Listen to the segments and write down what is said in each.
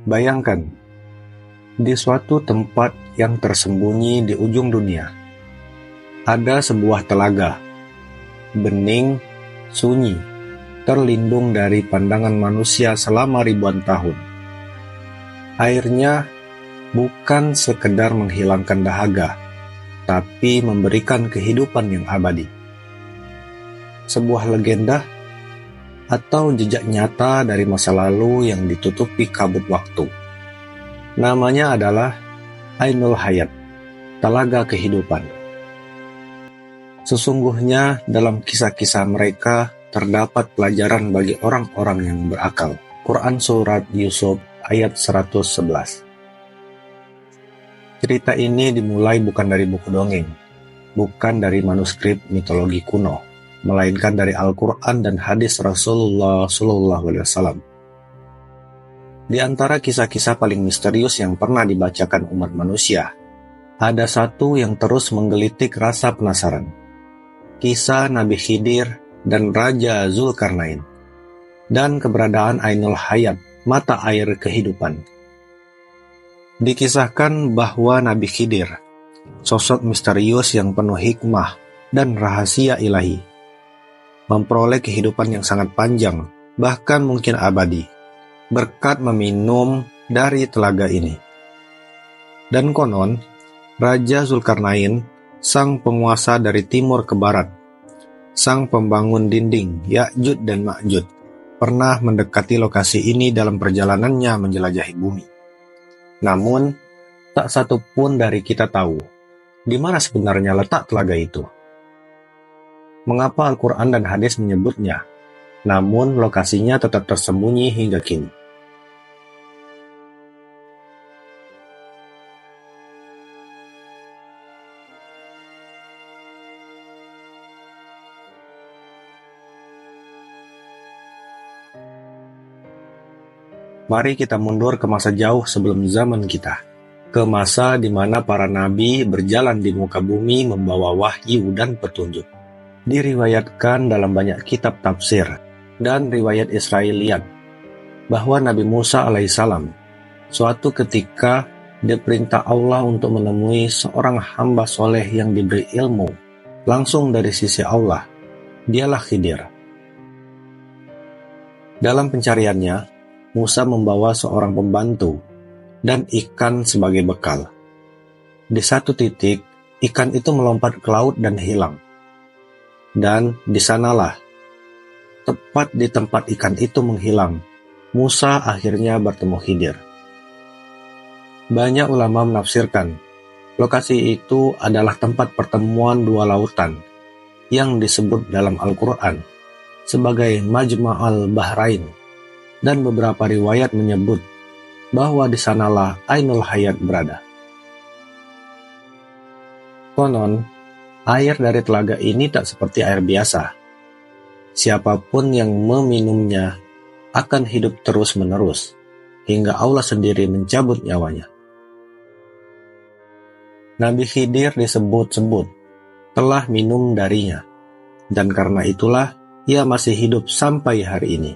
Bayangkan, di suatu tempat yang tersembunyi di ujung dunia, ada sebuah telaga, bening, sunyi, terlindung dari pandangan manusia selama ribuan tahun. Airnya bukan sekedar menghilangkan dahaga, tapi memberikan kehidupan yang abadi. Sebuah legenda atau jejak nyata dari masa lalu yang ditutupi kabut waktu. Namanya adalah Ainul Hayat, telaga kehidupan. Sesungguhnya dalam kisah-kisah mereka terdapat pelajaran bagi orang-orang yang berakal. Quran Surat Yusuf ayat 111. Cerita ini dimulai bukan dari buku dongeng, bukan dari manuskrip mitologi kuno, melainkan dari Al-Quran dan hadis Rasulullah SAW. Di antara kisah-kisah paling misterius yang pernah dibacakan umat manusia, ada satu yang terus menggelitik rasa penasaran. Kisah Nabi Khidir dan Raja Zulkarnain, dan keberadaan Ainul Hayat, mata air kehidupan. Dikisahkan bahwa Nabi Khidir, sosok misterius yang penuh hikmah dan rahasia ilahi, memperoleh kehidupan yang sangat panjang, bahkan mungkin abadi, berkat meminum dari telaga ini. Dan konon, Raja Zulkarnain, sang penguasa dari timur ke barat, sang pembangun dinding Ya'juj dan Ma'juj, pernah mendekati lokasi ini dalam perjalanannya menjelajahi bumi. Namun, tak satu pun dari kita tahu di mana sebenarnya letak telaga itu. Mengapa Al-Quran dan hadis menyebutnya, namun lokasinya tetap tersembunyi hingga kini? Mari kita mundur ke masa jauh sebelum zaman kita, ke masa di mana para nabi berjalan di muka bumi membawa wahyu dan petunjuk. Diriwayatkan dalam banyak kitab tafsir dan riwayat Israiliyat bahwa Nabi Musa alaihissalam suatu ketika diperintah Allah untuk menemui seorang hamba soleh yang diberi ilmu langsung dari sisi Allah. Dialah Khidir. Dalam pencariannya, Musa membawa seorang pembantu dan ikan sebagai bekal. Di satu titik, ikan itu melompat ke laut dan hilang. Dan di sanalah, tepat di tempat ikan itu menghilang, Musa akhirnya bertemu Khidir. Banyak ulama menafsirkan, lokasi itu adalah tempat pertemuan dua lautan yang disebut dalam Al-Quran sebagai Majma'al Bahrain, dan beberapa riwayat menyebut bahwa di sanalah Ainul Hayat berada. Konon, air dari telaga ini tak seperti air biasa. Siapapun yang meminumnya akan hidup terus-menerus, hingga Allah sendiri mencabut nyawanya. Nabi Khidir disebut-sebut telah minum darinya, dan karena itulah ia masih hidup sampai hari ini,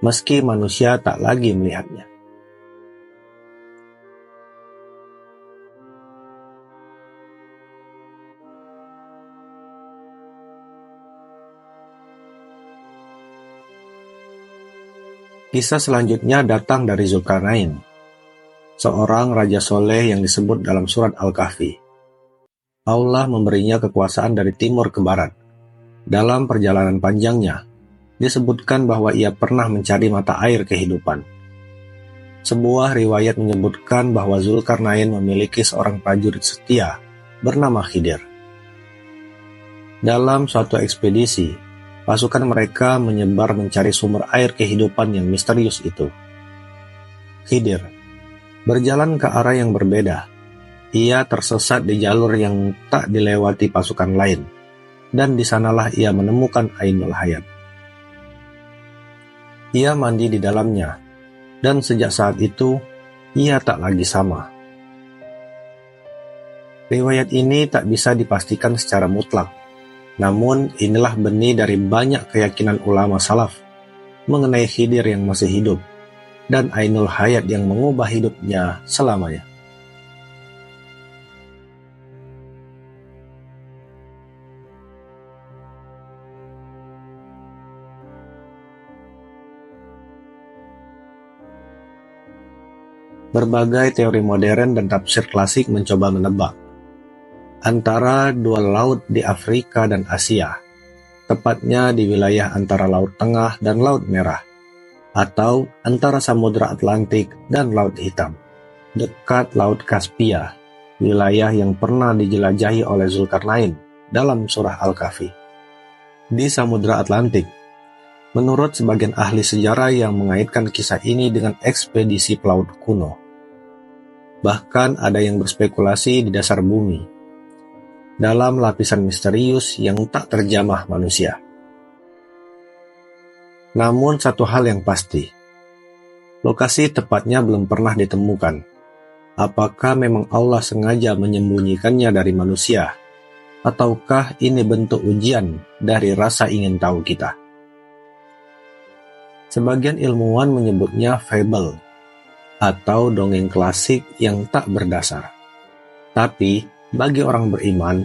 meski manusia tak lagi melihatnya. Kisah selanjutnya datang dari Zulkarnain, seorang raja soleh yang disebut dalam surat Al-Kahfi. Allah memberinya kekuasaan dari timur ke barat. Dalam perjalanan panjangnya, disebutkan bahwa ia pernah mencari mata air kehidupan. Sebuah riwayat menyebutkan bahwa Zulkarnain memiliki seorang prajurit setia bernama Khidir. Dalam suatu ekspedisi, pasukan mereka menyebar mencari sumber air kehidupan yang misterius itu. Khidir berjalan ke arah yang berbeda. Ia tersesat di jalur yang tak dilewati pasukan lain, dan di sanalah ia menemukan Ainul Hayat. Ia mandi di dalamnya, dan sejak saat itu, ia tak lagi sama. Riwayat ini tak bisa dipastikan secara mutlak. Namun, inilah benih dari banyak keyakinan ulama salaf mengenai Khidir yang masih hidup dan Ainul Hayat yang mengubah hidupnya selamanya. Berbagai teori modern dan tafsir klasik mencoba menebak antara dua laut di Afrika dan Asia, tepatnya di wilayah antara Laut Tengah dan Laut Merah, atau antara Samudra Atlantik dan Laut Hitam, dekat Laut Kaspia, wilayah yang pernah dijelajahi oleh Zulkarnain dalam surah Al-Kahfi. Di Samudra Atlantik, menurut sebagian ahli sejarah yang mengaitkan kisah ini dengan ekspedisi pelaut kuno. Bahkan ada yang berspekulasi di dasar bumi, dalam lapisan misterius yang tak terjamah manusia. Namun satu hal yang pasti, lokasi tepatnya belum pernah ditemukan. Apakah memang Allah sengaja menyembunyikannya dari manusia? Ataukah ini bentuk ujian dari rasa ingin tahu kita? Sebagian ilmuwan menyebutnya fable, atau dongeng klasik yang tak berdasar. Tapi, bagi orang beriman,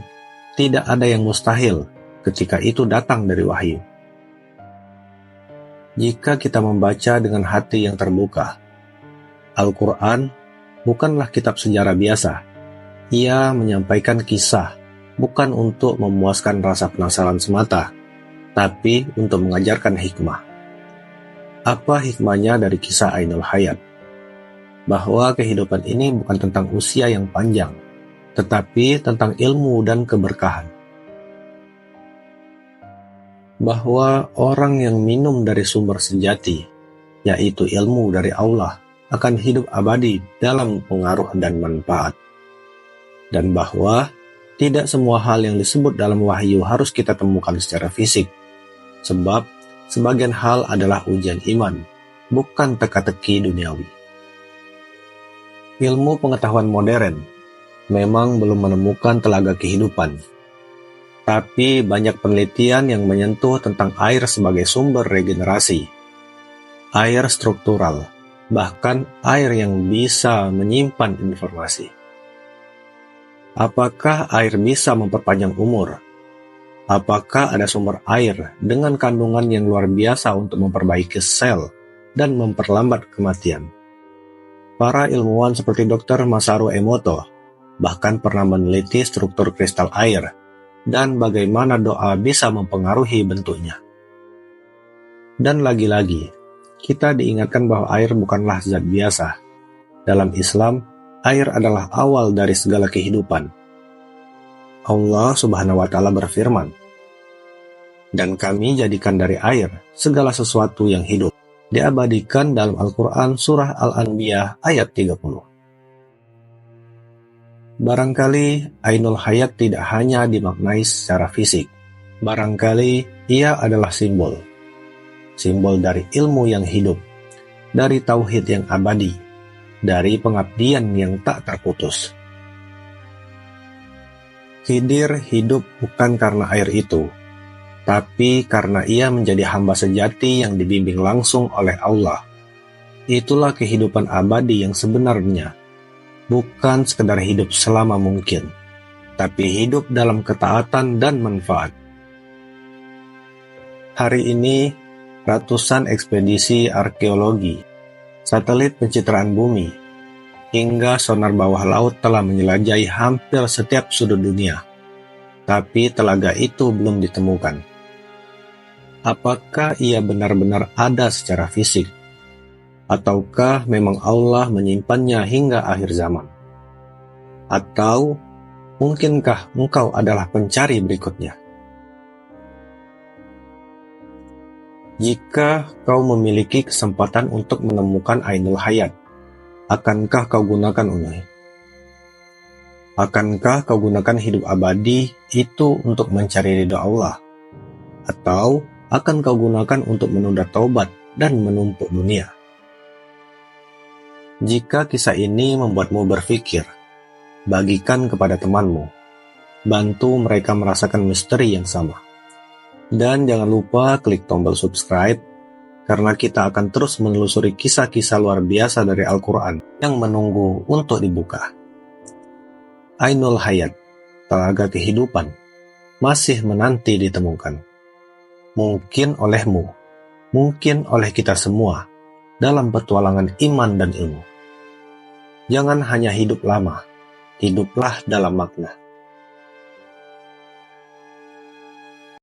tidak ada yang mustahil ketika itu datang dari wahyu. Jika kita membaca dengan hati yang terbuka, Al-Quran bukanlah kitab sejarah biasa. Ia menyampaikan kisah, bukan untuk memuaskan rasa penasaran semata, tapi untuk mengajarkan hikmah. Apa hikmahnya dari kisah Ainul Hayat? Bahwa kehidupan ini bukan tentang usia yang panjang, tetapi tentang ilmu dan keberkahan. Bahwa orang yang minum dari sumber sejati, yaitu ilmu dari Allah, akan hidup abadi dalam pengaruh dan manfaat. Dan bahwa tidak semua hal yang disebut dalam wahyu harus kita temukan secara fisik, sebab sebagian hal adalah ujian iman, bukan teka-teki duniawi. Ilmu pengetahuan modern memang belum menemukan telaga kehidupan, tapi banyak penelitian yang menyentuh tentang air sebagai sumber regenerasi, air struktural, bahkan air yang bisa menyimpan informasi. Apakah air bisa memperpanjang umur? Apakah ada sumber air dengan kandungan yang luar biasa untuk memperbaiki sel dan memperlambat kematian? Para ilmuwan seperti Dr. Masaru Emoto bahkan pernah meneliti struktur kristal air dan bagaimana doa bisa mempengaruhi bentuknya. Dan lagi-lagi, kita diingatkan bahwa air bukanlah zat biasa. Dalam Islam, air adalah awal dari segala kehidupan. Allah Subhanahu wa Ta'ala berfirman, "Dan kami jadikan dari air segala sesuatu yang hidup." Diabadikan dalam Al-Quran Surah Al-Anbiya ayat 30. Barangkali Ainul Hayat tidak hanya dimaknai secara fisik. Barangkali ia adalah simbol. Simbol dari ilmu yang hidup, dari tauhid yang abadi, dari pengabdian yang tak terputus. Khidir hidup bukan karena air itu, tapi karena ia menjadi hamba sejati yang dibimbing langsung oleh Allah. Itulah kehidupan abadi yang sebenarnya, bukan sekedar hidup selama mungkin, tapi hidup dalam ketaatan dan manfaat. Hari ini, ratusan ekspedisi arkeologi, satelit pencitraan bumi, hingga sonar bawah laut telah menjelajahi hampir setiap sudut dunia. Tapi telaga itu belum ditemukan. Apakah ia benar-benar ada secara fisik? Ataukah memang Allah menyimpannya hingga akhir zaman? Atau mungkinkah engkau adalah pencari berikutnya? Jika kau memiliki kesempatan untuk menemukan Ainul Hayat, akankah kau gunakan untuknya? Akankah kau gunakan hidup abadi itu untuk mencari ridha Allah? Atau akan kau gunakan untuk menunda taubat dan menumpuk dunia? Jika kisah ini membuatmu berpikir, bagikan kepada temanmu. Bantu mereka merasakan misteri yang sama. Dan jangan lupa klik tombol subscribe, karena kita akan terus menelusuri kisah-kisah luar biasa dari Al-Quran yang menunggu untuk dibuka. Ainul Hayat, telaga kehidupan, masih menanti ditemukan. Mungkin olehmu, mungkin oleh kita semua, dalam petualangan iman dan ilmu. Jangan hanya hidup lama, hiduplah dalam makna.